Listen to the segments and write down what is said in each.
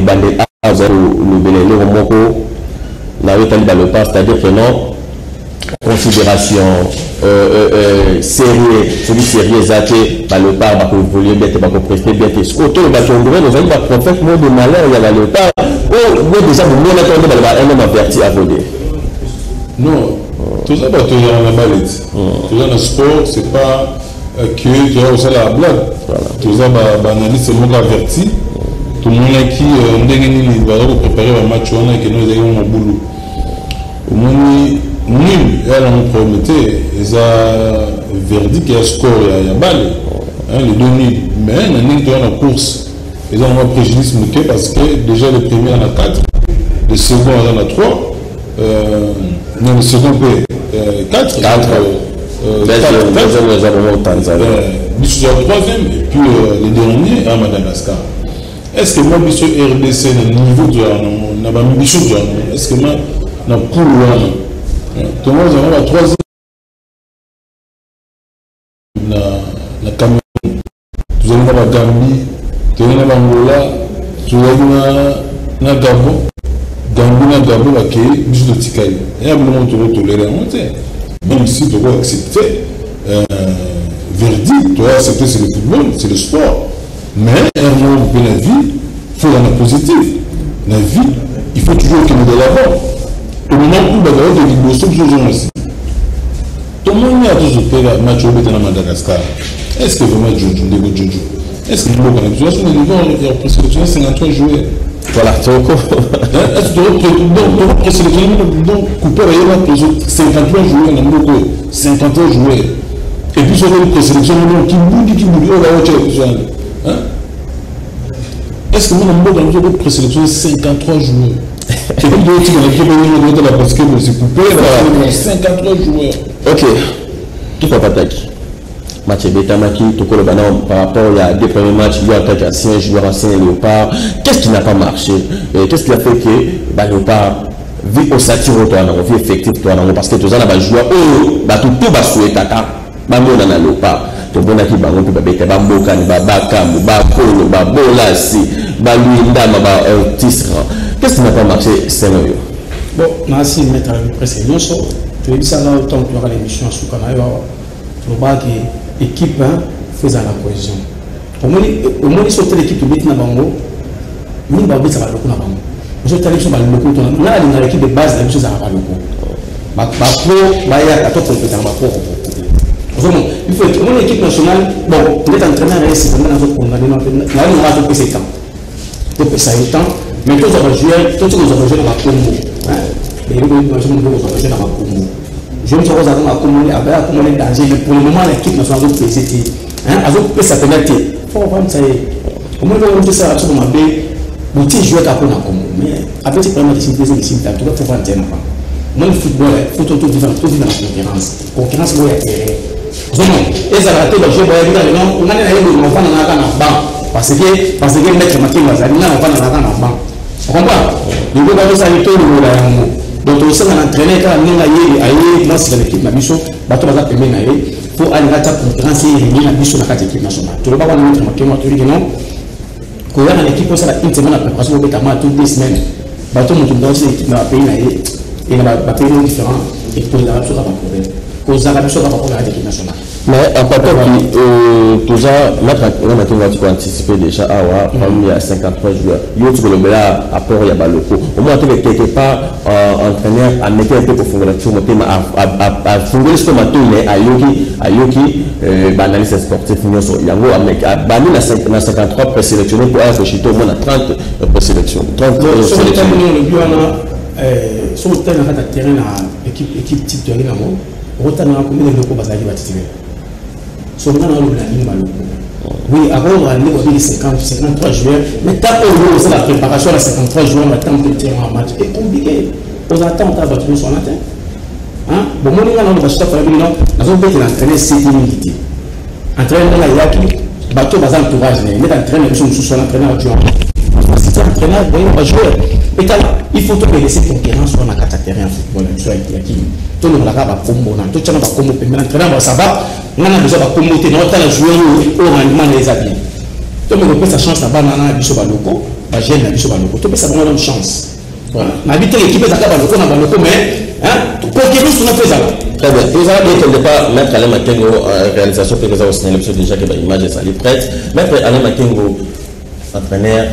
bandé à le Béléné au Moko, c'est-à-dire que non, considération sérieux, celui sérieux zaté, le par, bah, que vous vouliez bien, bah, que vous prestez bien, que ce qu'on va tomber dans un prophète, mot de malheur, il y a le par, oh, déjà, vous m'avez entendu, un homme averti à voler. Non, tout ça, bah, toujours dans la balette. Toujours dans le sport, c'est pas que tu as aussi la blague. Tout ça, bah, analyse, c'est le monde averti. Tout le monde qui va préparer un match, on a que nous avons un boulot. Au moins, nul, elle a prometté, ils ont verdict qu'il y a score, il y a balle. Les deux nuls. Mais il y a une course. Ils ont un préjudice parce que déjà le premier en a 4, le second en a 3. Non, le second P, 4. 4. Nous avons au Tanzanie. Je le troisième, et puis le dernier à Madagascar. Est-ce que moi, je suis RDC, le niveau de la est-ce que moi, je suis pour le tout le monde a la troisième. La Cameroun, tu as la Gambie, tu as l'Angola, tu as la Gabon. Gambina Gabon a créé juste de Tikaï. Il y a un moment où tu tolérer la montée. Même si tu dois accepter verdict, tu dois accepter c'est le football, c'est le sport. Mais un moment où la vie, il faut la positive. La vie, il faut toujours qu'il y ait de l'avant. Au moment où il y a des négociations, toujours aussi. Tout le monde a toujours fait le match au Madagascar. Est-ce que vraiment Jojo? Est-ce que nous avons présélectionné 53 joueurs? Voilà, c'est au cours. Est-ce que nous avons présélectionné 53 joueurs? 51 joueurs. Et puis, nous avons présélectionné qui bouge, est-ce que nous avons présélectionné 53 joueurs? Et puis, nous avons parce que nous avons coupé 53 joueurs. Ok. Qui peut pas t'attaquer? Match Betamaki, Tokolo Banan, par rapport à des premiers matchs, il y a attaqué ancien, joueur ancien Léopard. Qu'est-ce qui n'a pas marché? Qu'est-ce qui a fait que Léopard vit au satire, toi, vit effectif, toi, parce que tous les gens ont joué, tout va souhaiter Tata, Bamon dans Léopard. Tout le monde a dit, Bamon, Bambokan, Babakam, Bakolo, Babolasi, Baluinda, Tisra. Qu'est-ce qui n'a pas marché, sérieux? Bon, merci, maître, presque non, tu dis ça là, autant que tu auras l'émission à Soukanaïwa. Tu vois que l'équipe faisait la cohésion. Au moins, ils sont l'équipe de Bétina Bango, nous avons fait ça à l'occasion. Nous avons fait ça à l'occasion. Nous avons l'équipe de base, nous avons fait ça à l'occasion. Il faut que l'équipe nationale, bon, vous êtes entraîneur et c'est vraiment dans notre programme. Nous avons fait ça. Donc, ça est temps. Mais tous nos joueurs, tous nos joueurs dans la Congo. Et nous avons joué dans la Congo. Je me suis dit à danger, mais pour le moment, l'équipe nationale a fait ça. Il faut voir ça. Au moins, on peut faire ça comme un bé. Vous avez joué à Congo. Mais après, c'est vraiment des situations ici. Tu dois faire un thème. Moi, le football, il faut tout vivre dans la concurrence. Concurrence, il y a terrain. Vraiment, et ça va être le jeu. On a un enfant dans la banque. Parce que mettre ma team, on va dans la banque. On comprend? Il faut que ça aille tout le monde. Donc, on sait l'entraîneur quand on a moi c'est l'équipe de mission, bateau va permettre il faut aller à la concurrence et la mission de la équipe nationale. Tu ne vas pas nous mettre ma tu dis non. Quand on a l'équipe, on sait une semaine de préparation, on peut toutes les semaines. Bateau, on doit aussi l'équipe dans le pays et il y a des pays différents et pour la chose à pas problème. Cause à la mission à pas problème avec l'équipe nationale. Mais en fait, tout ça, on a anticipé déjà il y a 53 joueurs. Il y a le bel apport, il y a le coup. Au moins, quelque part, entraîneur a mis un peu pour faire à fournir ce matin, à Yoki, analyse sportive, il y a 53 présélectionnés pour être au moins 30 présélections. 30 présélections. Sur le terrain, l'équipe type de Rinamo, on a combien de locaux basés à titulaire. Sur le oui, avant on a 53 joueurs, mais tant qu'on a la préparation à 53 joueurs, on attend que le terrain en match est compliqué. On attend à battre son atteint. Bon, moi, on va se faire nous avons fait l'entraîneur CTI. Entraîneur dans la Yaki, bateau basé entourage, mais entraîneur sous son entraîneur adjoint. Si tu es entraîneur, on va jouer. Et il faut que laisser concurrence sur la terrain en football. Tout le monde a combo, tout le monde a combo, mais l'entraîneur, ça va. On a besoin de communauté, on a joué au rendement des habits. Donc, on peut sa chance là-bas, on a un bichot à loco. ba jeune na biso ba loko to pesa bango une chance na bité l'équipe za ka ba loko na ba loko mais concurrence on a fait ça très bien vous avez dit quelque part mettre Alain Makengo en réalisation que vous avez signé déjà que l'image est allée prête mettre Alain Makengo entraîneur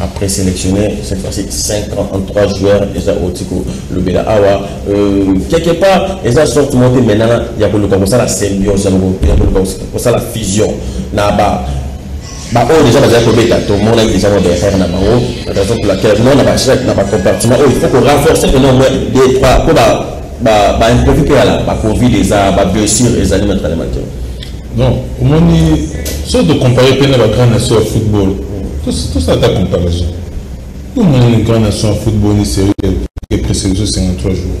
a présélectionné cette fois-ci 53 joueurs déjà au Tico le Bela Awa quelque part ils ont sorti monter maintenant il y a pour ça la symbiose il y a pour ça la fusion là-bas déjà tout le monde a déjà faire la raison pour laquelle nous on a pas compartiment il faut qu'on renforce le nombre des trois pour imprévu qu'il y a là Covid les a blessures les aliments dans les matières non au moins sauf de comparer plein la grande nation au football tout ça ta comparaison tout le monde une grande nation au football ni sérieux qui est présélectionné 53 jours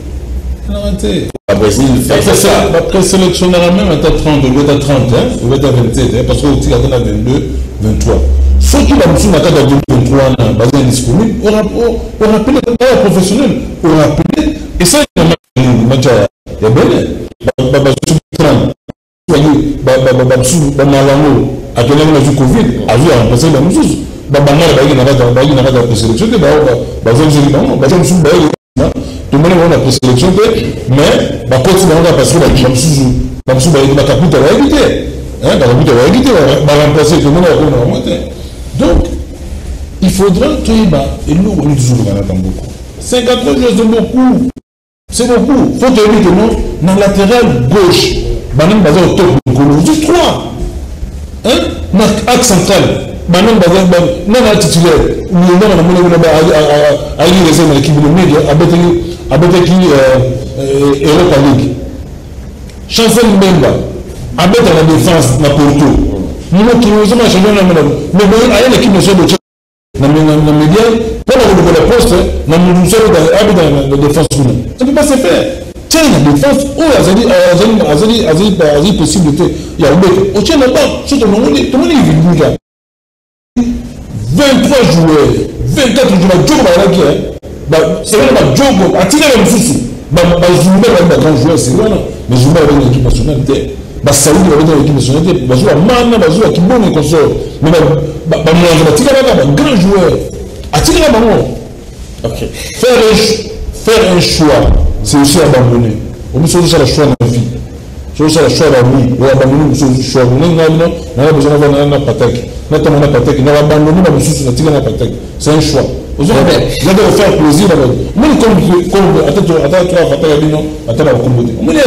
le Brésil fait ça la présélectionnera même à 30 ou à 30 ou à 27 parce que au Tigre a 22 23 surtout la mission à 23 basé disponible on rappelle les professionnels on rappelle et ça il y a bien à donner le Covid a vu remplacer la musique la présélection tout le monde a présélection mais par contre parce que la remplacer tout le monde a donc il faudra que et nous on est toujours beaucoup 53 joueurs c'est beaucoup faut te dire que non dans latéral gauche banan basé au top juste 3 dans axe central banan basé non la titulaire nous a eu l'équipe de média avec qui Europa League Chancel Mbemba avec la défense na Porto nous qui nous sommes champions mais il y a l'équipe nationale de na média pour le poste na nous sommes dans la défense ça ne peut pas se faire tiens la défense azali possibilité il y a au tient là-bas surtout tout le monde est 23 joueurs 24 joueurs c'est vrai que attirer les soucis les grands joueurs c'est vrai mais jouer avec l'équipe nationale Saoudi avec l'équipe nationale jouer Mana jouer qui bon et consort mais grand joueur attirer la maman faire un choix c'est aussi abandonner on se dit ça le choix dans la vie c'est ça le choix dans la vie on abandonner le choix on a besoin d'avoir un patek notamment un patek on a abandonné la ressource on a tiré la patek c'est un choix vous allez faire plaisir même comme attends attends la communauté on est là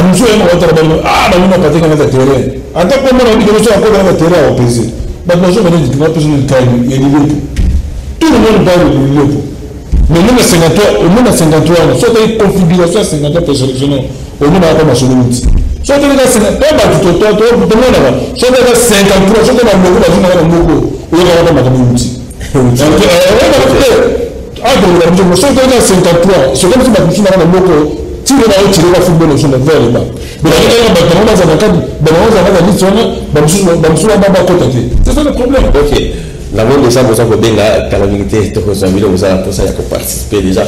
monsieur est mort on patek on a terrain attends comment on dit que nous sommes encore dans le terrain au plaisir nous sommes venus dire que nous sommes tout le monde parle de l'Europe mais nous à 53 soit une configuration à 53 pour sélectionner au monde à pas sur le outil soit il y a 53 tout le monde là soit il y a 53 soit il y a beaucoup ou il y a pas mal d'outils donc soit il y a 53 c'est comme si ma mission dans le beaucoup si on a tiré la football sur le vers là mais on a c'est ça le problème OK la bonne déjà vous avez bien la calamité de vos amis vous avez pour ça participer déjà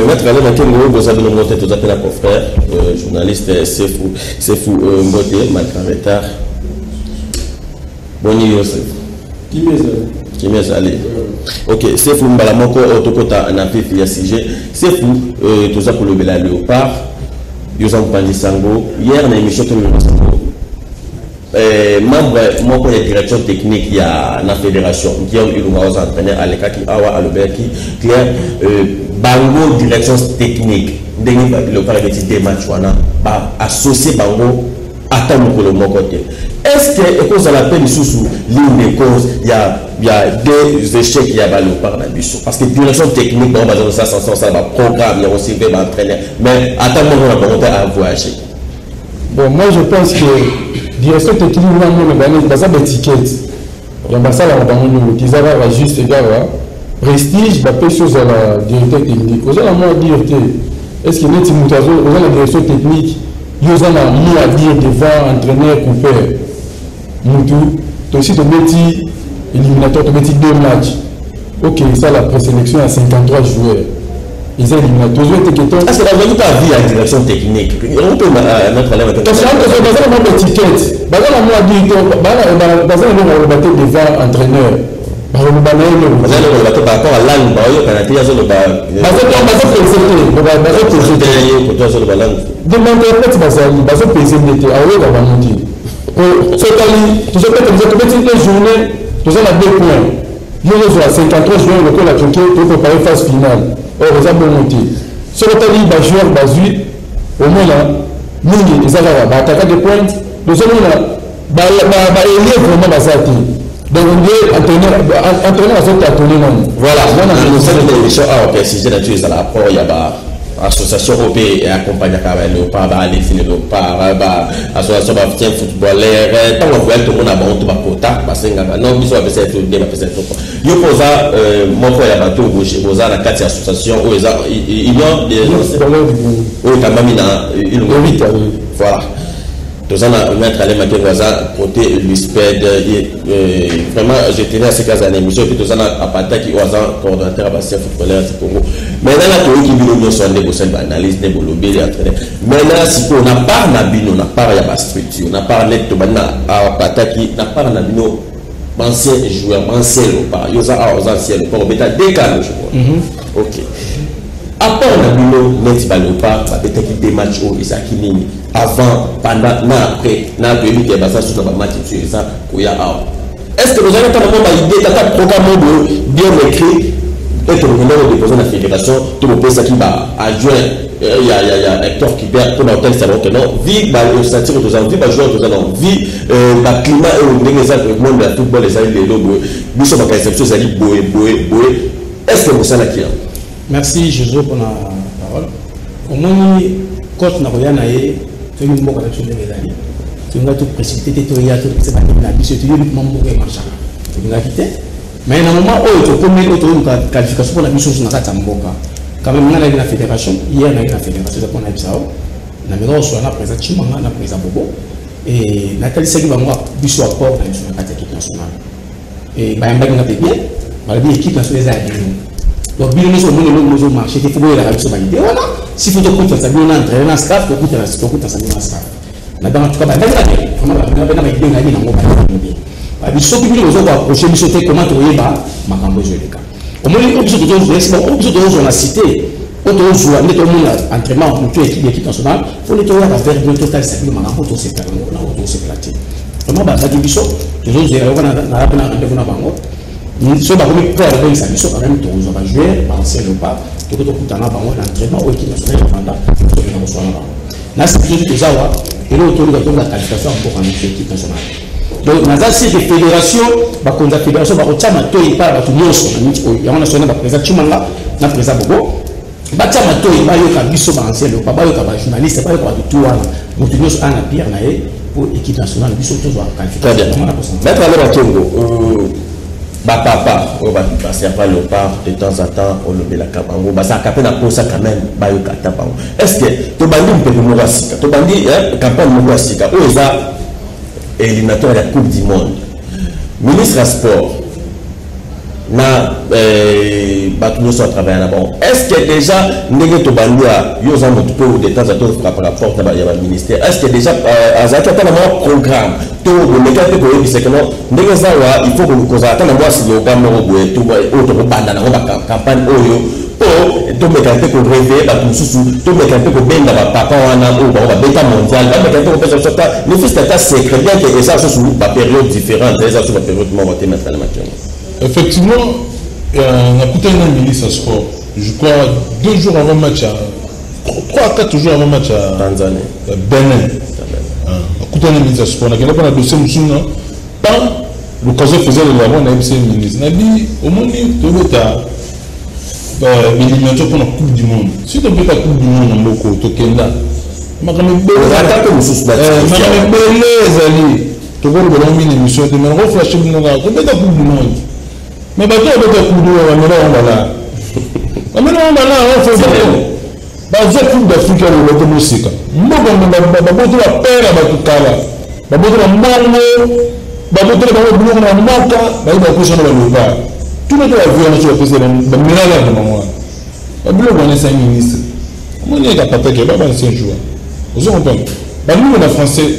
mettre Alain Makengo vous avez monté tout à fait la confrère journaliste c'est fou Mbote malgré retard Boni Yosef qui m'est allé OK c'est fou mbala moko otokota na pipi ya sujet c'est fou tout ça pour le Bela Léopard Yosam Pandisango hier na émission que nous membre de la direction technique il y a la fédération qui a eu entraîneur à l'écart qui a Alberti clair bango direction technique le par des matchs associé bango attend le côté est-ce que cause à la peine sous ligne de cause il y a des échecs il y a le par la biso parce que direction technique on va dans ça programme il y a aussi un entraîneur mais attends on a volonté à voyager. Bon, moi je pense que direction technique, nous avons des étiquettes. L'ambassade a qu'ils avaient juste prestige, pas chose à la directeur technique. Vous avez moi à dire que est-ce qu'il y a une direction technique, il y a un à dire devant entraîneur pour faire. Moutou, tu aussi te metti éliminatoire, tu metti 2 matchs. Ok, ça la présélection à 53 joueurs. Ils ont éliminé tous les étiquettes. Est-ce que la vérité pas vie à la direction technique? On peut mettre à la parce que dans l'étiquette, dans le devant entraîneur, Par rapport à langue, à 53 juin, le la Turquie pour préparer phase finale. Or, ils ont monté. Sur le tali, les joueurs basés, au moins là, Mingi, ils avaient attaqué des points. Nous avons là, vraiment basati. Donc, on est entraîneur à ce que voilà, nous sommes des émissions à préciser là-dessus, à l'apport, il y a l'association OP et accompagne le léopard, les léopards, l'association de footballeur, tant qu'on voit tout le monde a bon, tout va quota, parce que non, ils ont appelé ça tout, ils ont appelé ça tout. Il y a posé, mon frère a battu au gauche, il y a 4 associations, il y a des gens, oui, quand même, il y a voilà. Tous en a mettre à l'émaquer voisin, côté l'USPED, vraiment, j'ai tenu à ces cas d'années, monsieur, puis tous en a appareil qui oisant, coordonnateur à Bastien footballeur, c'est pour vous. Maintenant, la théorie qui vient de son négociation, analyse, négociation, l'entraîneur. Maintenant, si on n'a pas d'abino, on n'a pas de structure, on n'a pas de tout, à appareil qui n'a pas d'abino, ancien joueur, ancien lopa, il y a ancien lopa, on peut décaler, je vois. Ok. Après, on a vu le Balopa, peut-être des matchs où ils ont avant, pendant, après, on a vu qu'il y a sur le match sur ça, est-ce que vous avez pas vraiment l'idée d'avoir un programme bien écrit et que vous venez déposer la fédération, tout le pays qui va adjoint, il y a Hector qui perd pour l'hôtel salon que non, vie, le satire aux gens, vie, joueur aux gens, vie, le climat et le monde de football, les alliés, les lobes, nous sommes en conception, c'est-à-dire boé. Est-ce que vous savez qui? Merci Jésus pour la parole. Au moins, quand on a regardé, tu as eu un bon contact sur les amis. Tu as tout précipité, tu as tout précipité, tu as eu un bon marché. Tu as quitté. Mais à un moment où tu as commis une qualification pour la mission sur la Tamboka, quand même, on a eu la fédération, hier on a eu la fédération de Ponabisao, on a mis sur la présence Chimanga, la présence Bobo, et Nathalie Segui va voir du soir port sur la équipe nationale. Et Bayamba, on a fait bien, l'équipe nationale a gagné. Donc, bien nous sommes marché, il faut que la réaction validée. Voilà. Si vous avez un entraîneur, un staff, vous avez un staff. En tout cas, vraiment, on a idée d'aller dans le monde. Si vous avez approché, vous savez comment vous avez ma campagne de cas. Au moins, on a cité, on a entraînement pour l'équipe nationale, il faut nettoyer la verre de total, c'est le marquant pour se faire vraiment, ça dit, toujours, on a rendez-vous dans si on a commis peur de sa mission, quand même, on va jouer, ancien ou pas, tout le monde a l'entraînement ou l'équipe nationale pendant là, c'est toujours que ça, et là, autour de la qualification pour l'équipe nationale. Donc, dans la fédération, la fédération va retenir il parle à tout le monde, il y a un national, la présidente Chimanga, la présidente Bobo, il va y avoir biso ancien ou pas, il va y avoir journaliste, il va y avoir tout, donc nous sommes à la pierre pour l'équipe nationale, biso toujours à qualification. Maître Alain Matongo, papa, on va passer après le part de temps en temps, on le met la campagne. On va s'accaper la pause quand même, est-ce que tu bandis un peu de Mourasika, tu bandis campagne de Mourasika, où est-ce éliminatoire de la Coupe du Monde, ministre à sport, na nous sommes travaillés là-bas. Est-ce que déjà, nous tu bandis à Yosan Motupo de temps en temps par rapport à ministère, est-ce que déjà, à un programme, tout le gars qui est c'est que non, il faut que nous attendons moi si le gars me tout autre bande dans la campagne oyo pour tout mettre un peu pour rêver tout sous tout mettre un peu pour bien dans papa on a ou on va bêta mondial va mettre un peu pour faire ça le fils d'état secret bien que ça sous la période différente déjà sur la période moi on va mettre la matière. Effectivement, on a coûté un ministre à sport. Je crois 2 jours avant le match 3 à 4 jours avant le match à Tanzanie. Benin. On a mis à sport, on a dossier pas l'occasion faisait le lavant, on a MC ministre. On a dit au moins tu as éliminatoire pour la Coupe du Monde. Si tu as la Coupe du Monde en Boko, tu as Kenda. Je vais tu vois le une émission, tu vas reflasher le monde. Tu la Coupe du Monde. Mais tu as la Coupe du Monde, on va là, on fait ça. Baza Coupe d'Afrique ya loto musika mboga baboto la pera batukala baboto la mbango baboto la biloko na mboka bayiba kusana baloba tout le temps avion sur le président bamirala na mwa babiloko na sa ministre moni ka patake baba ancien joueur vous comprenez babiloko na français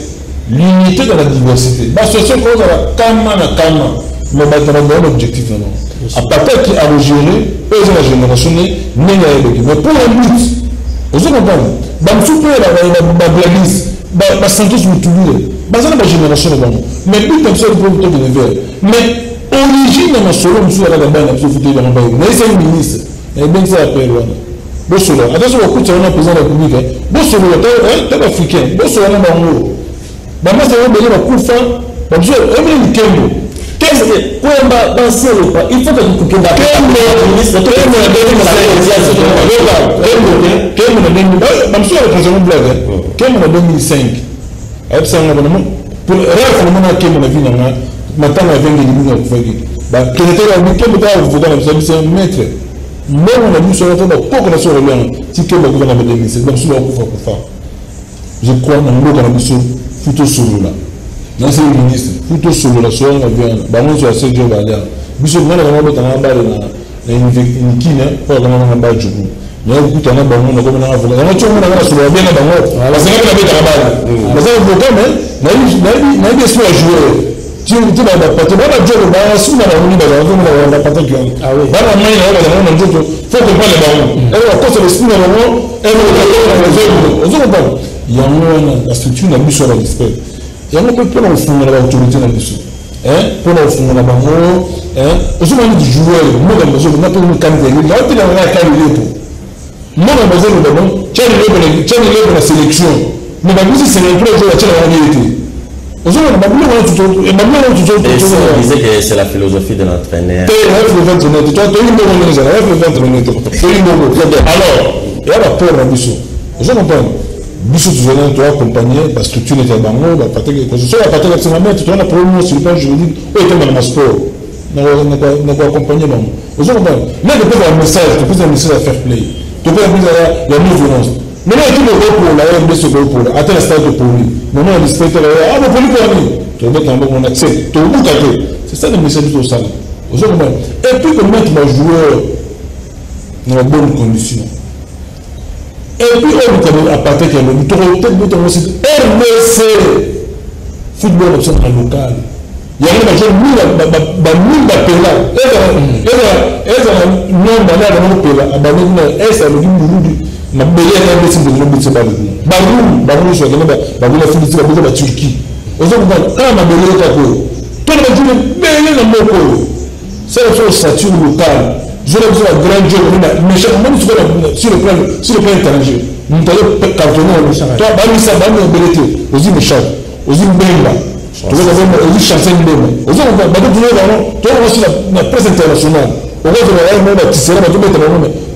l'unité dans la diversité l'association pour la kama na kama mais un objectif. À partir qui a géré, eux, la génération n'est mais pour la lutte, vous comprenez? Dans le souper, la blaguise, la santé sur le tout, la génération, mais but comme ça, pour le verre. Mais origine de ma solo, je suis à la bande, je suis à la bande, mais c'est le ministre, et bien ça appelle. Bon solo, attention au coup de la président de la République, bon solo, t'es africain, bon solo, on a un mot. Moi, c'est un peu de coup fin, donc je vais me dire, qu'est-ce que il faut que vous coupiez d'accord ministre en 2005 pour maintenant je crois dans ce ministre, plutôt sur la soirée, on sur assez de valeur. Bisous, on a un bal une kine, pas vraiment un bal du coup. Il y a beaucoup de temps, on a comme un avocat. On a toujours un sur la bien à la parce que la bête à la balle. Mais ça, le avocat, n'a pas soit joué. Tu vas pas te voir la joie de la sous la rue, la patate. Ah oui. Dans la main, on a faut que pas les ballons. Elle a causé le spin à l'avant, elle a il y a la structure n'a plus sur la disperse. Il y a un peu pour l'enfant de l'autorité là-dessus. Pour l'enfant de la banque, aussi on a du joueur, moi dans le besoin de notre candidat, il a été dans la candidature. Moi dans le besoin de l'homme, tiens le la sélection. Mais la musique c'est le plus de la réalité. Aujourd'hui, on a disait que c'est la philosophie de l'entraîneur. Alors, il y a la peur à Bissot. Je comprends. Bissot, tu dois accompagner la structure de la banque, la partie de la partie de tu dois la problème sur le plan juridique, ou était dans le sport. On va accompagner. Je comprends. Mais tu peux avoir un message, tu peux avoir un message à faire play. Tu peux avoir la non-violence. Maintenant, il y a tout le pour la RDC pour la, à tel stade pour lui. Maintenant, il y a des pour lui pour lui. Tu vas mettre un bon accès. Tu vas tout à c'est ça le message du sol. Et puis, comment tu vas jouer dans de bonnes conditions. Et puis, on va partir de l'homme. Tu vas peut-être aussi RDC, football option local. Il y a un joueur mille d'appels là. Et ça, non, ma belle est un de l'homme de Barou, je vais la Philippe, la Turquie. Aujourd'hui, quand ma belle est à quoi tout le monde dit, mais il y a un mot. C'est la statut locale. Je l'ai besoin de grand job, mais chaque moment, sur le plan étranger. Nous allons cantonner, toi, Bamissa, Bamissa, aussi Michel, aussi Bemba. Tu vas avoir aussi chanter une Bemba. Aujourd'hui, on va aussi la presse internationale. On va voir un petit série, on va mettre un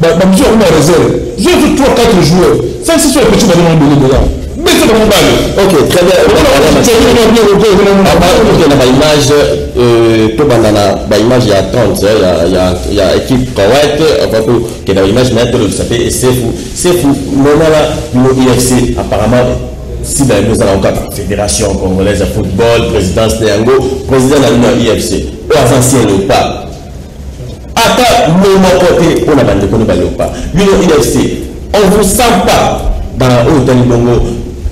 mais on a réserve. J'ai vu 3-4 joueurs. Ça, c'est sur le petit ballon de l'État. Mais c'est vraiment mal. Ok, très bien. L'image, il y a 30, il y a équipe correcte, enfin, que dans l'image, mais c'est fou. C'est fou. l'IFC, apparemment, si nous avons la Fédération congolaise de football, présidence Néango, président de l'IFC, aux anciens Léopards. Attends, mon côté, on a bandé qu'on ne va pas. L'IFC, on ne vous sent pas dans l'hôtel Bongo.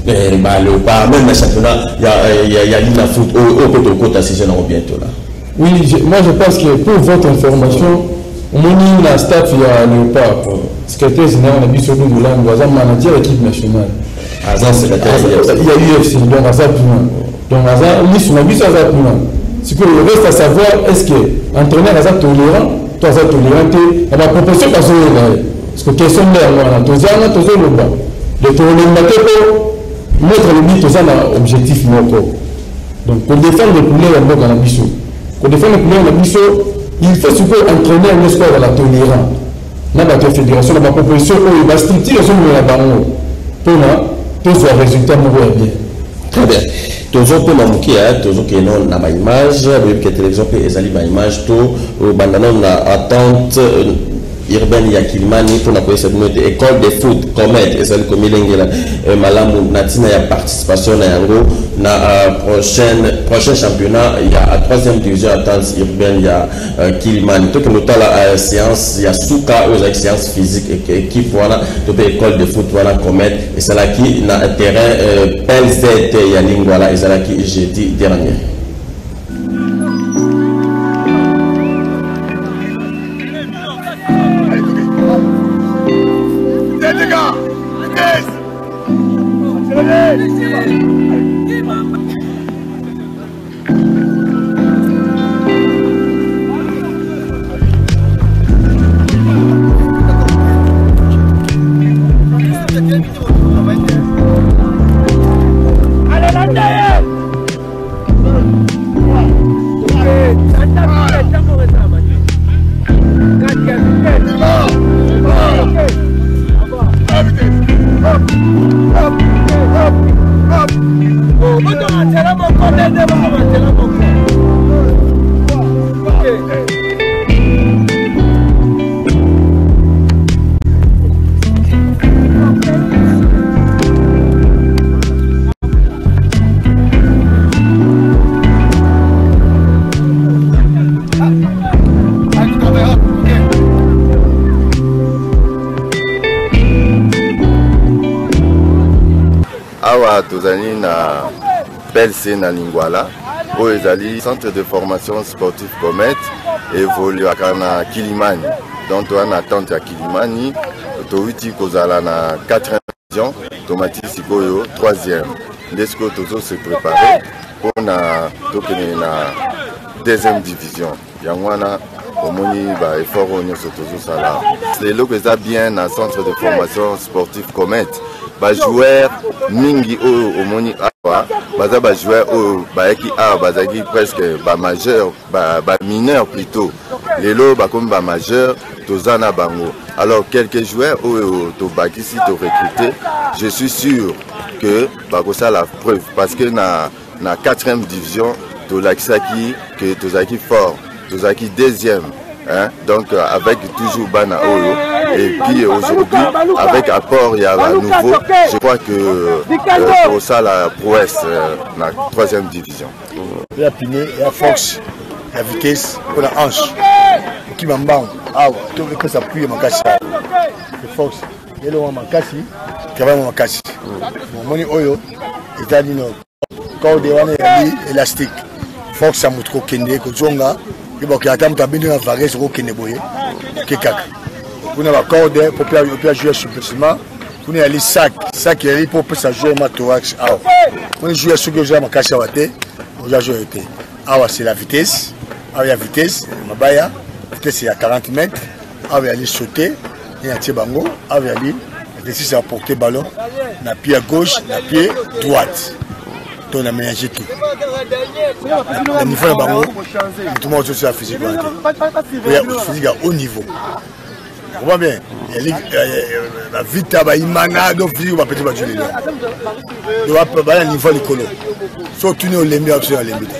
Même le championnat, il y a l'île foot au côté de côté saison bientôt là. Oui, moi je pense que pour votre information, on a un staff, il y a Léopard, secrétaire général de Bissot de Langue, manager de l'équipe nationale. Il y a l'UFC, donc à ça plus loin. Donc à ça, on est sur la Bissot à ça plus loin. Ce que le reste à savoir, est-ce que l'entraîneur est tolérant, toi est tolérant, à la proposition parce que question de l'air, tu as le bas. De tolérer mettre le but, c'est un objectif encore. Donc, pour défendre les couleurs dans la Bissot, pour défendre les couleurs dans la Bissot, il faut ce que entraîner un sport à la tolérance. Dans la fédération, dans la proposition, il va structurer sur la banque pour faire un résultat bien. Très bien. Toujours pour l'amoukia, toujours qu'il y a une image, même que la télévision peut exaler une image, tout, bandana na attente urbaine ya Kilimani pour la école de foot Comet et celle comme Ilengela Malamu Natina ya participation na yango na prochain championnat il y a troisième division attente urbaine ya Kilimani tout que nous la séance il y a souka aux séances physiques et équipe voilà toute école de foot voilà Comet et c'est là qui na terrain PLZ ya Lingwala et c'est là qui jeudi dernier. Tozali na PLC na Lingwala oyo ezali centre de formation sportive Comet évoluaka na Kilimani, donc toza na attente ya Kilimani, touti kozala na 4e division, tomati sikoyo 3e, nde sikoyo tozo se préparer mpona tokende na 2e division. Yango wana omoni ba effort oyo nyonso tozosala lelo eza bien na centre de formation sportive Comet. Ba joueur mingi oyo omoni awa baza ba joueur oyo bayaki awa bazaki presque ba majeur ba mineur plutôt, lelo bakomi ba majeur toza na bango. Alors quelques joueurs oyo tobakisi to recruter, je suis sûr que bakosala la preuve parce que na 4e division tolakisaki que tozaki fort, tozaki 2e. Hein? Donc avec toujours Bana Oyo et puis aujourd'hui avec apport il y a un nouveau, je crois que pour ça la prouesse la 3e division. Il y a Piné, il y a Fox, il y a Vitesse, il y a Ange, qui m'embang, ah tout le que ça pue Makassi, le Fox, il y a Makassi, qui va Makassi. Mon moni Oyo, il a dit non, quand on est élastique, Fox ça montre Kende, Kozonga. Il y a des gens qui ont varié sur le Keneboye. Vous avez un corde pour pouvoir jouer sur le placement. Vous avez les sacs qui sont pour pouvoir jouer ma thorax. Vous jouez sur le jeu, vous avez joué. C'est la vitesse. Il y a vitesse, la vitesse est à 40 mètres. Il y a les sauter, il y a un bango. Il y a l'exercice à porter le ballon. La pied à gauche, la pied droite. On a mélangé tout. Le niveau de bango, tout le monde aussi a physique. Il y a physique à haut niveau. Vous voyez bien, il y a vite à Baïmana, donc physique va peut-être pas jouer. Il va pas aller à niveau de colo. Sauf que tu n'es au limite, absolument au limite.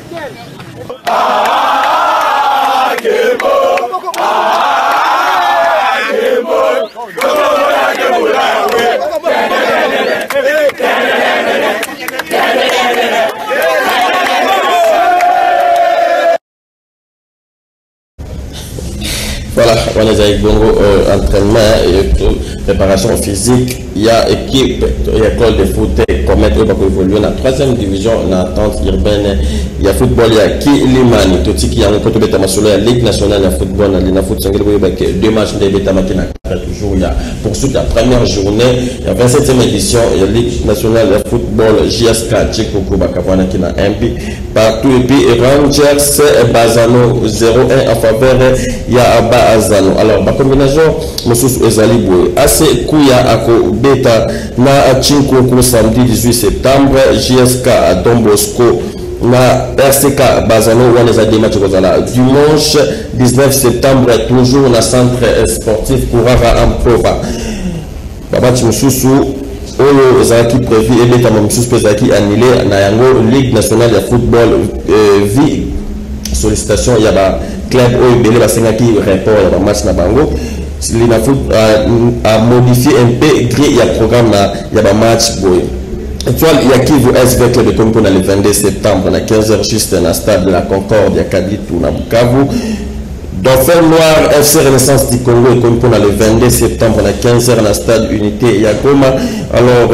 Voilà, on est avec Bongo entraînement et préparation physique. Il y a équipe, il y a école de foot, commettre pour évoluer dans la 3e division, dans l'attente urbaine. Il y a football, il y a Kilimani, tout ce qui est en côté de la Ligue nationale de football, il y a foot, il y a 2 matchs de Bétamaki, toujours il y a poursuite la première journée, il y a 27e édition, il y a Ligue nationale de football, JSK, Tchikoko, Bakabwana qui n'a un but partout, et puis Rangers, Bazano 0-1 en faveur, il y a Bazano. Alors, la combinaison, Moussous Ezaliboué, AC Kouya Ako Beta, na Tchikoko samedi 18 septembre, JSK à Don Bosco, na RCK Bazano, on les a des matchs dimanche 19 septembre, toujours na centre sportif Kourara Amprova. Babati Moussou, Oyo Zaki prévu et Beta Moussou Zaki annulé na yango Ligue nationale de football vie sollicitation il y a club Oyo Belé Basengaki rapport il y a match na bango. Lina foot a modifié un peu gré il y a programme na il y a match boy. Étoile Yakivu SV Club de Tompo le 22 septembre à 15h juste dans le stade de la Concorde à Kaditou na Bukavu. Dauphin Noir FC Renaissance du Congo et Tompo le 22 septembre à 15h dans le stade Unité Yagoma. Alors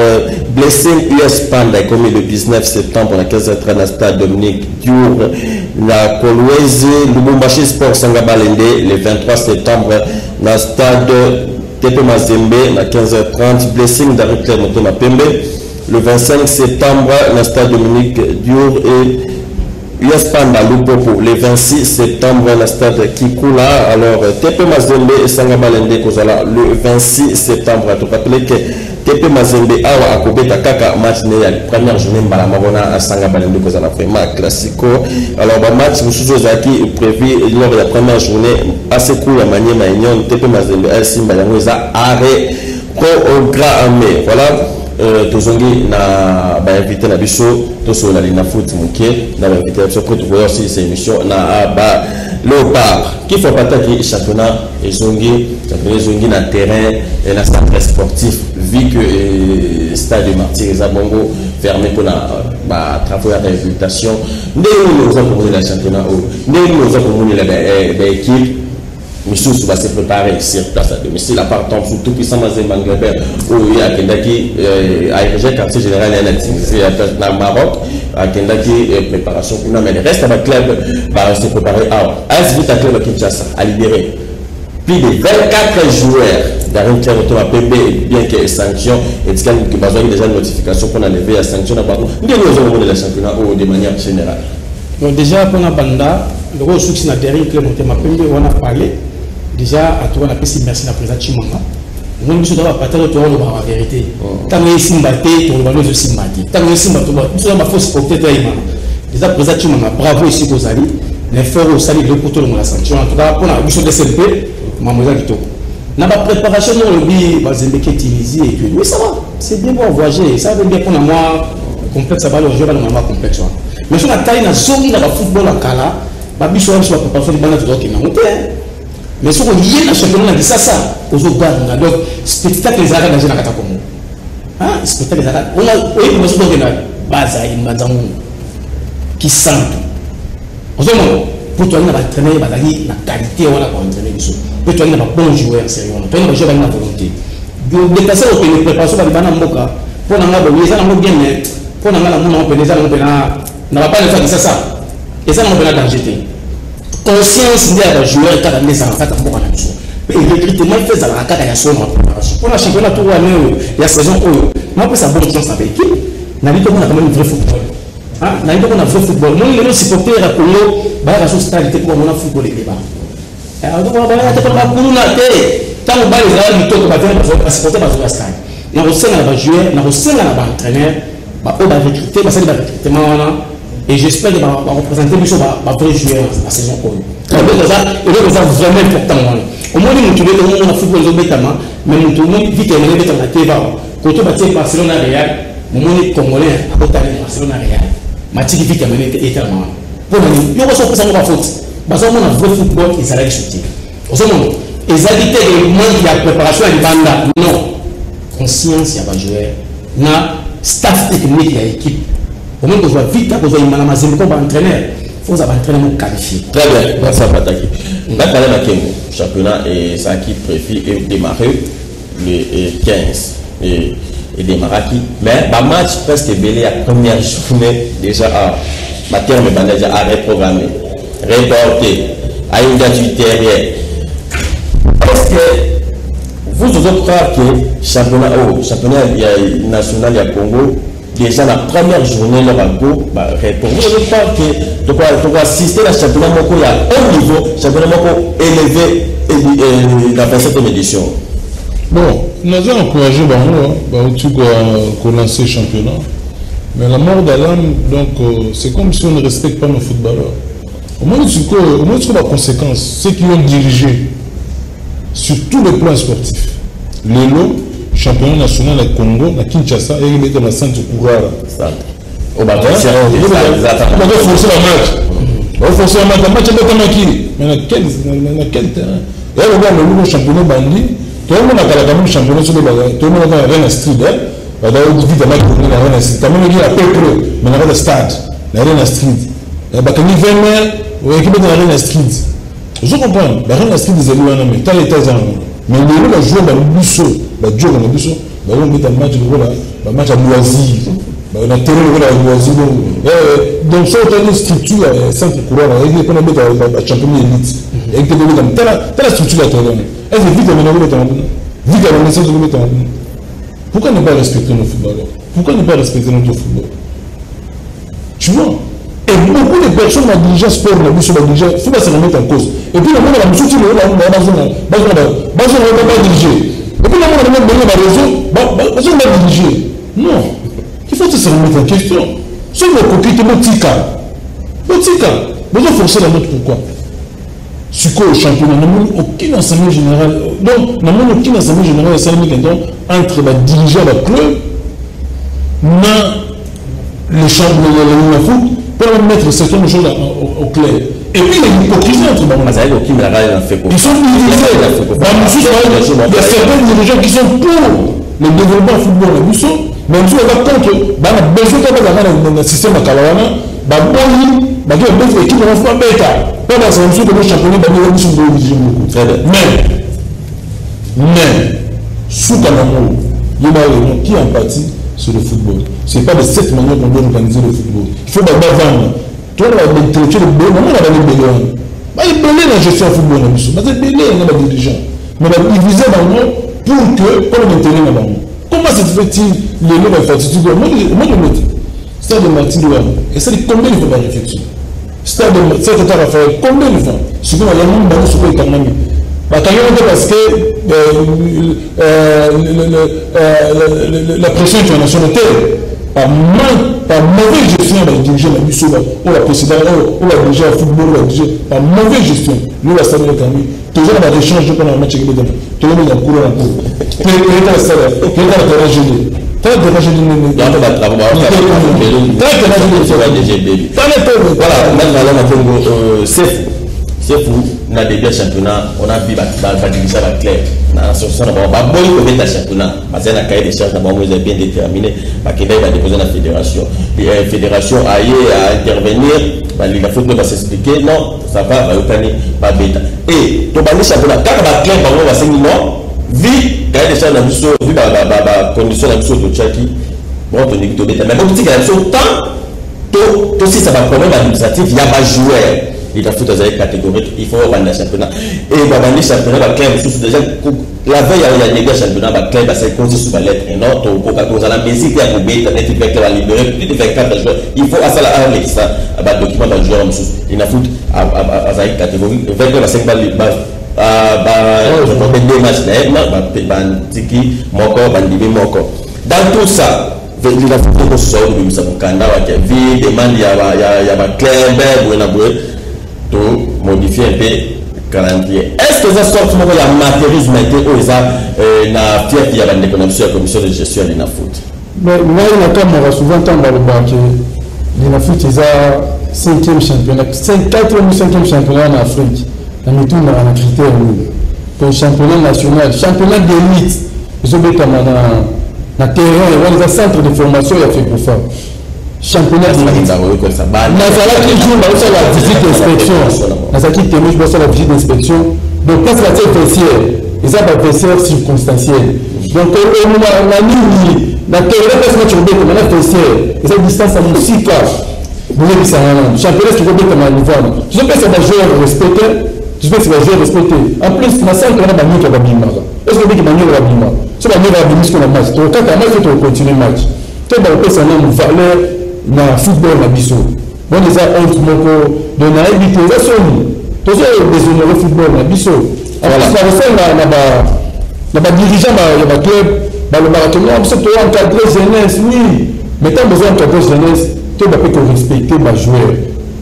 Blessing US Panda est commis le 19 septembre à 15h dans le stade Dominique Diour. La Kolwezi Lubumbashi Sport Sangabalende le 23 septembre dans le stade TP Mazembe à 15h30, blessing d'Aricler Motema Pembe. Le 25 septembre, le stade Dominique Diour et Yaspanda Lupopo. Le 26 septembre, le stade Kikula. Alors, TP Mazembe et Sangabalende Kozala le 26 septembre. Tu rappelles que TP Mazembe a Akobeta Kaka match la première journée Mbalamabona à Sangabalende Kozala vraiment classico. Alors, le match qui prévu lors de la première journée assez cool à manier Maignon. TP Mazembe a Simba Yangoza arrêt programmé. Voilà. Tozongi na ba invité na biso to la lina foot muke na ba invité biso pour voir aussi ces émissions na ba Léopard qui fait partie du championnat et zongi na terrain et na centre sportif vu que stade de Martyrs Zabongo fermé pour la travaux de réhabilitation nous avons pour le championnat nous avons pour les équipes. Monsieur va se préparer sur place à domicile, à part sous tout puissant Mazembe où il y a Kendaki, à quartier général à Maroc, à Kendaki, préparation pour nous, mais le reste de la club va se préparer à Asvita Club à Kinshasa, à libérer plus de 24 joueurs d'Arin Tiaroto à PB, bien que les sanctions, et qu'il y a déjà une notification pour enlever la sanction, nous avons de la championnat de manière générale. Donc, déjà, pour la banda, le gros succès n'a derrière Clément Mapembe, on a parlé. Déjà, à toi, on a fait merci à la présidente Chimanga. On a dit que la vérité. Tant que Simbaté, on va nous Simbaté. Tant que Simbaté, on va fausse portée. Déjà, président Chimanga, bravo ici aux alliés. Les frères au salut de couteau de la sanction. En tout cas, pour la mission de SMP, Mamoisa Vito. Dans la préparation, on dit que Mazembe est Tunisie et puis, oui, ça va. C'est bien pour voyager. Ça veut dire qu'on a moins complexe, ça va le jeu, on a moins complexe. Mais sur la taille, on a zone dans le football en Kala. Ma biche, on a sur la préparation de Bana Tudor qui n'a monté. Mais ce qu'on y est dans le championnat, on a dit ça, aux autres gars, donc, spectacle les arabes dans la Katakomo. Hein, spectacle les arabes. On a, oui, on a souvent une base à une base qui sent. En ce moment, pour toi, on a entraîné, la qualité, on a entraîné. Pour toi, on a un bon joueur, sérieux. Pour toi, on a joué avec la volonté. Donc, déplacer au pays, préparation, on a un moka. Pour nous, on a bien, pour nous, on n'a pas le faire de ça. Et ça, on a danger. Conscience des joueurs qui ont des enfants et le recrutement fait à la carte à la son pour la championnat tout il y a saison où moi pour sa bonne chance avec l'équipe n'a dit qu'on a quand même un vrai football n'a dit qu'on a un vrai football moi les supporters à Congo bah la chose stabilité pour mon football les débats alors donc on va être comme la couleur la tête tant on va les avoir du tout pour supporter parce que la stade na aussi na ba joueur na aussi na ba entraîneur ba on va recruter ba ça va recrutement et j'espère que va représenter lui va vrai joueur la saison prochaine. Et là ça vraiment important. Au moins nous tous les on a football notamment mais nous tout le monde vite on est dans la TV. Quand on battait Barcelone Real, nous on congolais à côté de Barcelone Real. Match qui vite amené éternellement. Pour nous, yo so ça on va faute. Parce qu'on a vrai football et ça la chuter. Au moment les habitudes de monde qui a préparation à banda non. Conscience il y a pas joueur. Na staff technique il y a équipe. Au moins, on doit vite, on doit y Mazembe comme entraîneur. Il faut avoir un entraîneur qualifié. Très bien, merci à Pataki. Là, quand même, le championnat et ça qui préfère démarrer le 15 et démarrer qui. Mais le match presque belé à la première journée déjà à terme déjà à reprogrammer, reporter à une date ultérieure. Est-ce que vous osez croire que le championnat national du Congo déjà la première journée leur go pour vous je crois que tu dois assister à championnat moko à haut niveau championnat moko élevé dans la 27e édition. Bon, nous avons encouragé qu'on lance le championnat, mais la mort d'Alam, donc c'est comme si on ne respecte pas nos footballeurs. Au moins tu trouves la conséquence, ceux qui ont dirigé sur tous les plans sportifs, les lots championnat national à Congo, à Kinshasa, et il est dans la centre Kourara. On va forcer la match. On va forcer la match. La match est dans qui? Mais dans quel terrain? Et on va le championnat bandit. Tout le monde a quand même championnat sur le bagage. Tout le monde a Arena Street. On va vite à la Arena Street. Quand même, il y a peu près. Mais on a le stade. L'Arena Street. Il y a 20 maires. On a équipé dans l'Arena Street. Je comprends. L'Arena Street, ils ont eu mais mais les gens jouent dans le buisson. On met un match de match à loisir. On a terrain de loisir. Donc, ça, on a une structure, centre courant, on a un championnat élite. Et on a une structure à terrain. Est-ce que vite, on a vu qu'à la naissance de nous mettre en nous, pourquoi ne pas respecter nos footballeurs? Pourquoi ne pas respecter notre football? Tu vois? Et beaucoup de personnes ont dirigé sport, il faut pas se remettre en cause. Et puis, le monde a mis diriger. Et puis, le monde a mis la raison, va diriger. Non. Il faut se remettre en question. Si vous coquille, vous vous forcez la note pourquoi? C'est quoi au championnat? Nous n'avons aucun enseignement général. Donc, nous n'avons aucun enseignement général entre les dirigeants de la club, les championnats de foot, pour mettre certaines choses au clair. Et puis, il y a une hypocrisie entre les gens. Ils sont divisés. Il y a certains dirigeants qui sont pour le développement du football. Même si on va contre, on a besoin d'un système de Kalawana, l'équipe de l'enfant bêta. Pas dans un monsieur de nos championnats, mais, sous Kanamo, il y a des gens qui empathie sur le football. Ce n'est pas de cette manière qu'on doit organiser le football. Il faut d'abord vendre. Toi, on va intellectuel de Bénin, on va aller Bénin. Il y a la gestion du football, il y a des dirigeants. Mais il visait dans le monde pour que, comme on intérêt dans le monde. Comment se fait-il les lois de fatigues? Moi, je me dis, c'est de Martin Douane. Et ça dit combien il faut la réflexion? C'est de cette état à faire combien de fois? Ce qu'on a vraiment dans ce pays économique. Parce que la pression internationale par mauvaise gestion de la dirigeant de la ou la présidente, ou la dirigeant de football, ou la dirigeant par mauvaise gestion. Nous, la salle de l'économie, toujours dans l'échange de la match, toujours dans le cours en cours. Quel est le salaire? Quel est le terrain gelé? Voilà, c'est fou, on a des championnats, on a vu la division claire. On a l'association, on va beaucoup de championnats. Parce qu'il y a un cahier de charges, on a bien déterminé. Parce qu'il va déposer la fédération. La fédération a intervenir, la faute va s'expliquer. Non, ça va, pas bêta. Et, tu vas les championnats, quand on va clair, on va se dire non, vu cahier de charges, vu la condition de la mission de Tchaki, bon, tu n'es pas bêta. Mais bon, tu dis que tant, si ça va problème administratif, il y a pas joueur. Il a fait des catégories, il faut avoir un championnat. Et il va avoir un championnat, déjà, la veille, il y a des championnats, il va se causer sur la lettre. Et non, tu as la musique, il y a un bête, il va libérer, tu fais 4 joueurs. Il faut à ça, un document de joueur, il a foutu à une catégorie, 25 balles. Des matchs, Tiki, Moko, Bandibi, Moko. Dans tout ça, il a foutu pour ce de Moussabukanda, il demande, il y a Claire, modifier un peu le calendrier. Est-ce que ça sort de la matérisme ou ça na fier qu'il y a une connexion à la commission de gestion de la foot? Mais moi, il y a souvent tant dans le banque. La foot, ils ont 5e championnat, 4e ou 5e championnat en Afrique. Dans le tour, on a un critère pour le championnat national, championnat d'élite. Ils ont mis dans le terrain, il y a un centre de formation, il y a fait pour ça. Championnat d'élite. La visite d'inspection. La visite d'inspection. Donc, quand c'est la vestiaire, ils ont un vestiaire circonstanciel. Donc, on a mis la terrain, parce que tu veux comme un vestiaire, et cette distance à mon 6 cas. Vous voyez, c'est un championnat qui veut comme un niveau. Je sais pas si c'est un joueur respecté. Je sais pas si c'est un joueur respecté. En plus, ma salle, on a un qui va bimar. Est-ce que vous dites qu'il y a un qui va bimar? C'est un qui va bimar sur le match. Donc, quand un match, il faut continuer le match. Tu vas une valeur. Na football na biso bon les a honte moko de na éviter ça soni tous déshonorer football na biso alors ça ressemble na ba dirigeant ba club ba le marathon biso to encadrer jeunesse oui mais tant besoin d'encadrer jeunesse to ba peut respecter ba joueur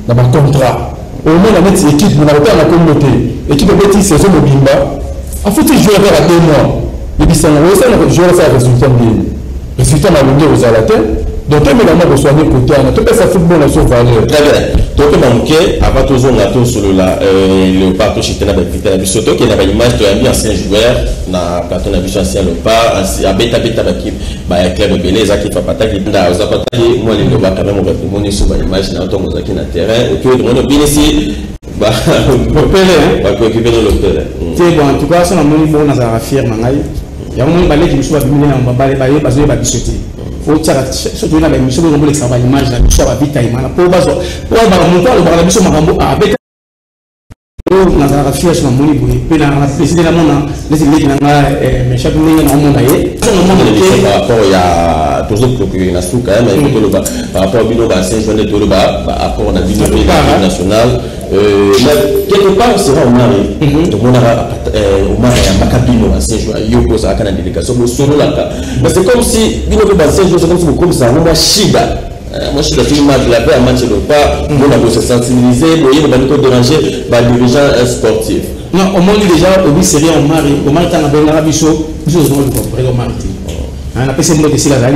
na ba contrat au moins la mettre équipe na pas la communauté équipe petite saison mobimba a faut jouer à 2 mois et puis ça jouer ça résultat na longueur aux alatés. Donc, on a besoin de côté, on a tout ça football à son valeur. Très bien. Donc, manqué, avant toujours, on a tout sur le parcours chez Ténab, surtout qu'il y a une image de un ancien joueur, on a plateau d'un ancien Léopard, à Beta qui a club de Belé, qui fait pataki, dans Zapataki, moi, les Léopard, quand même, on va monter sur l'image, on a tout sur le terrain, et puis, on a bien ici, on va occuper de l'hôtel. En tout cas, ça, on a une firme, il y a un moment où je suis venu, on va aller parce que je vais sauter. Faut que surtout dans les missions de l'examen image la mission va vite pour baso pour monter le barabiso marambo avec nazalaka fier sur mamoni boye mpe na président namona neti leki nanga meshapi ndenge naomona ye par rapport ya tozokoki na suka mais toloba par rapport bino bancien journée toloba apport na bino mpe na national mais quelque part sera omari tomonaka omari ya makabino bancien journée yo kozalaka na délégation bosololaka mais c'est comme si bino mpe bancien journée c'est comme si bokomisa yango mwa shida. Moi, je suis dans une match, la paix à match de pas, on a se sensibiliser, on va nous déranger par les dirigeants sportifs. Non, au moins déjà, au bout, c'est rien, au mari, t'en as bien l'arabiso, je suis au mari. On a passé le mot de Sila, il y a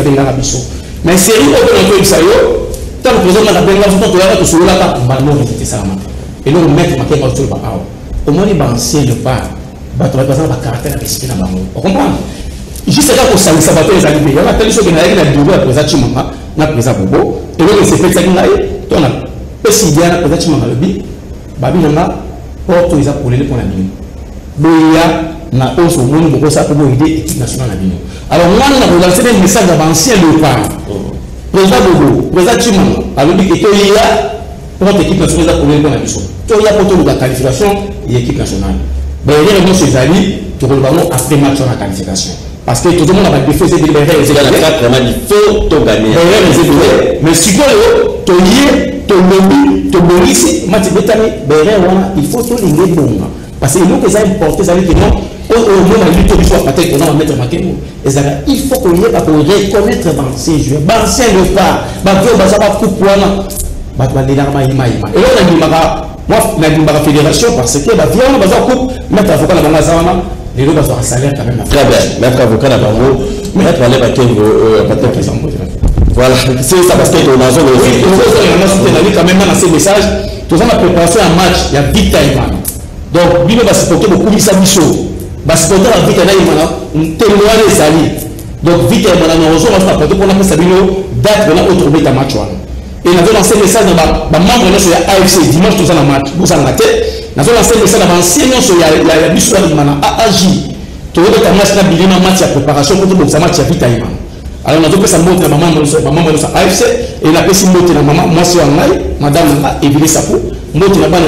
une l'arabiso. Mais c'est rien, on a ça, tant que vous avez bien l'arabiso, tu as sur la table, on va nous visiter ça. Et là, on met ma tête sur le parole. Au moins, les anciens de part, tu vas passer par caractère à respecter la banque. On comprend? Juste là, pour ça, ça va faire les alliés. Il y a telle chose qui n'a rien à dire à présenter chez moi. Na présent bobo et donc c'est fait ça qui n'a on a aussi bien la présent chimanga lobi babi nanga porto isa pour les pour la bino boya na oso moni boko ça pour aider équipe nationale na bino alors moi on a lancé un message à ancien léopard présent bobo présent chimanga alobi que to ya pour l'équipe nationale pour les pour la bino to ya pour la qualification et l'équipe nationale ben il y a ces alliés to le ballon après match la qualification. Parce que tout le monde a des faits délibérés. Il faut tout gagner. Mais si tu as ton lien, ton lobby, ton boris, il faut tout les bon. Parce que nous, les importés, ça veut dire que non, au moins, la lutte du soir, peut-être qu'on va mettre ma tête. Il faut qu'on y ait pour reconnaître dans ces joueurs. Dans ces repas, il va pas couper. Et là, on a dit la fédération parce que on va couper, mettre avocat dans la zone. Les deux doivent avoir un salaire quand même. Très bien. Maître avocat à Bango, maître Alain Bakengo, voilà, c'est ça parce que on a zone aussi. On a soutenu quand même dans ces messages. Tout ça, on a préparé un match, il y a Big Time. Donc, Bino va supporter beaucoup de Sabiso. Va supporter la Big Time, on témoigne les alliés. Donc, Big Time, on a apporté pour la Sabino, date, on a retrouvé ta match. Et on a lancé un message dans le membre de l'AFC, dimanche, tout ça, dans le match. Vous en avez nous avons lancé le message avancé, il y a du soir, il a agi. Tu vois que match n'a pas de match de préparation pour que ça match à vite. Alors, on a fait ça montre à maman de l'AFC et la personne montre à maman, moi c'est en live, madame a évidé sa peau, montre à maman,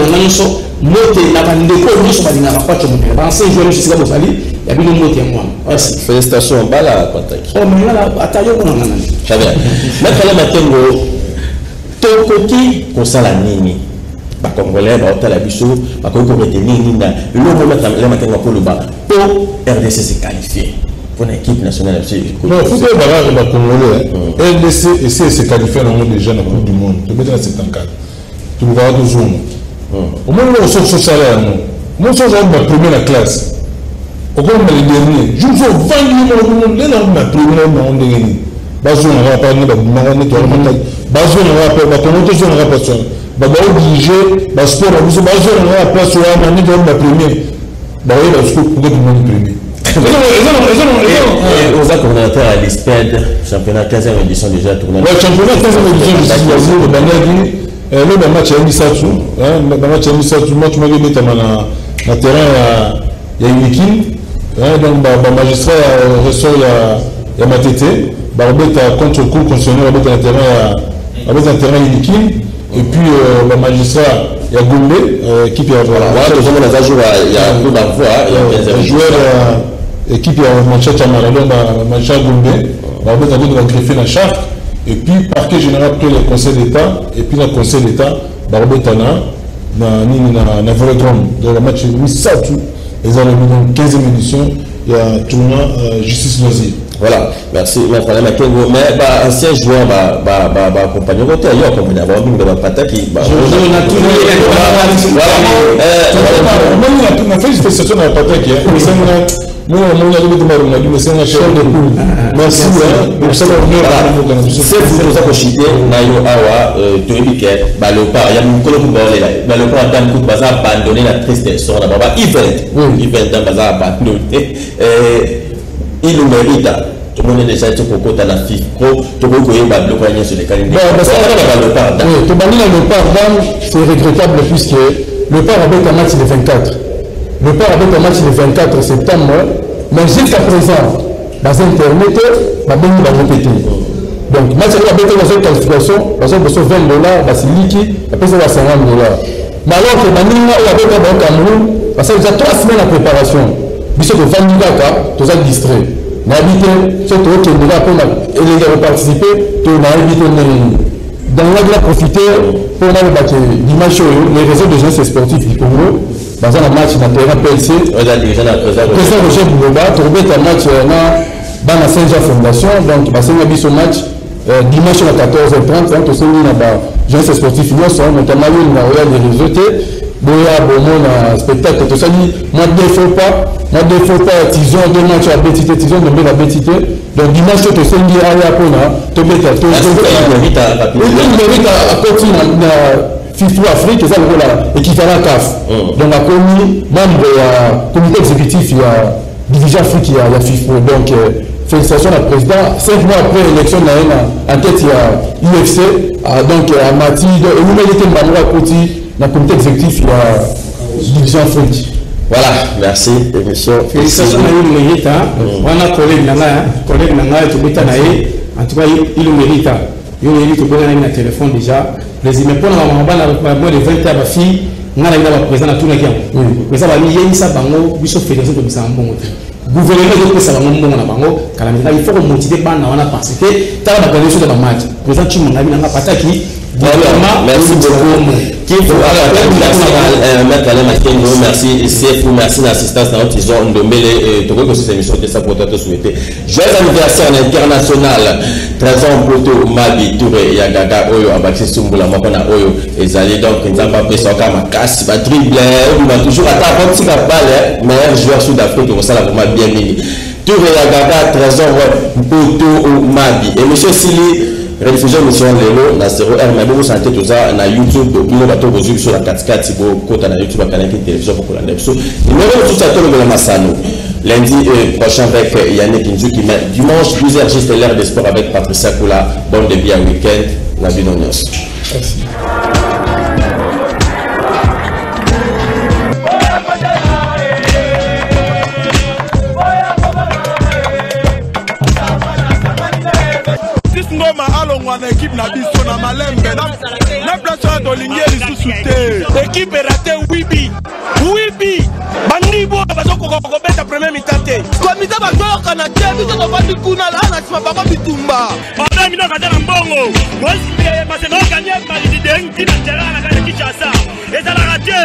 montre à maman, nous sommes à la pâte. Avancé, je vais jusqu'à vous aller, il y a bien une montre à moi. Félicitations, Bala, Patek. Oh, mais là, attendez, on en a. Très bien. Maintenant, Matengo, ton côté, qu'on s'en la nini. Ba Congolais, ba Otala Bisso, ba Kongo Retenini, le moment la matin pour le bas, pour RDC se qualifier pour l'équipe nationale. Non, il faut que les Congolais, RDC essaie de se qualifier dans le monde déjà dans la Coupe du Monde. Tu mets dans 74. Tu vas voir 2 zones. Au moins, on sort ce salaire. Moi, je suis la première classe. Au moins, les derniers. Je vous ai vendu le monde. Les gens ma première dans le monde. Bazou, on va pas nous demander de Bazou, on va pas comment tu on va pas bah obligé bah sport on va la place où on a mis dans la première bah oui parce que pour que tout le monde premier aux coordinateurs à l'ISPED championnat 15e édition déjà tournoi ouais championnat 15e édition je suis banagi le match à Misatu le match à Misatu match m'a gagné na terrain il y a une équipe donc bah magistrat ressort il y a Matete bah on met contre coup constitutionnel on met na terrain avec un terrain une équipe. Et puis le magistrat, il y a Gombe, équipe il y a un joueur, équipe il y a Manchester Maradon, Manchester Gombe, on va greffer la charte, et puis parquet général après le Conseil d'État, et puis le Conseil d'État, Barbetana, na Volodrome, donc le match est mis ça tout, ils ont le 15e édition, il y a un tournoi Justice Loisir. Voilà, merci. Mais ancien joueur accompagner côté ailleurs comme on a vu dans Pata qui on a fait une félicitations dans Pata qui moi on a dit mais c'est un chef de poule. Merci pour ça c'est vous ça cogiter na yo awa toyibike balopa ya mukolo kubolela balopa dan ku baza abandonner la tristesse on a baba event dans baza abandonner il le mérite. Tout le monde est déjà côté la FIFA Pro, tout le monde est bloqué sur les calendriers. C'est regrettable puisque le père avec un match le 24. Le père avec un match le 24 septembre, mais jusqu'à présent, dans Internet, va répéter. Donc, match avec une qualification, parce que $20, c'est liquide, après ça va $50. Mais alors que Baninga ou avec le Cameroun, parce que déjà 3 semaines de préparation, puisque le Vandigaka, tu as distrait. On a habité, c'est toi qui a participé, tu as habité dans la profiter pour l'image les réseaux de jeunes sportifs du Congo. Dans un match dans le terrain PLC, président Roger Bouloba, tu as un match dans la Saint-Jean Fondation, donc c'est un match dimanche à 14h30, donc c'est un jeunes sportifs, notamment les réseaux. Boya, spectacle, tout ça, moi, deux fois pas, Tison, 2 matchs à Bétité, Tison, de la Bétité. Donc, dimanche, tu sais, il y a un peu, tu mérite à continuer FIFA Afrique, c'est l'équivalent CAF. Donc, a commis membre du comité exécutif, il y a division Afrique, il y a FIFA. Donc, félicitations au président. 5 mois après l'élection, en tête, il y a UFC, donc à Mati, et nous méritons Mamoura Koti. Dans le comité exécutif, il y a division Afrique. Voilà, merci. Félicitations à lui, il mérite. On a un collègue Nanga, en tout cas, il le mérite. Il mérite de donner un téléphone déjà. Mais pour la moins de 20 ans, ma fille, on a un président à tout le monde. Mais ça va y aller, ça va nous fédération de ça. Gouvernement de ça va nous il faut motiver les gens parce que tu as la connexion de la match. Président, tu m'as dit, merci beaucoup. Merci, CFO, merci l'assistance dans notre zone de mêlée. Tu vois que cette émission de ça pour te souhaiter. Joyeux anniversaire international. 13 ans pour tout, Mabi, Touré, Yagaga, Oyo, Abaxi, Sumbula, Mapana, Oyo, Ezali, donc, Nzamba, Pessoka, Makas, Dribble, on va toujours attendre un petit balle, meilleur joueur sud-africain, on s'en a vraiment bien mis. Touré, Yagaga, 13 ans pour tout, Mabi. Et monsieur Sili, rediffusion mission lelo na 0R mais vous sentez tout ça na YouTube bilo bato bozu sur la 4 bo kota na YouTube kana ki télévision pour la ndepso numéro tout ça tout le masano lundi prochain avec Yannick Nzuki mais dimanche 12h juste l'heure des sports avec Patricia Koula bon début à week-end la binonios. Merci. na équipe na biso na malembe na place de lingeli sous-souté équipe raté wibi bandibo bazoko kobeta premier mi-temps komite bazoyoka na te biso tofandi kuna la na nsima bango bitumba ona mino kata na mbongo parce que no gagné malidi dengi na terrain na kati Kinshasa ezalaka te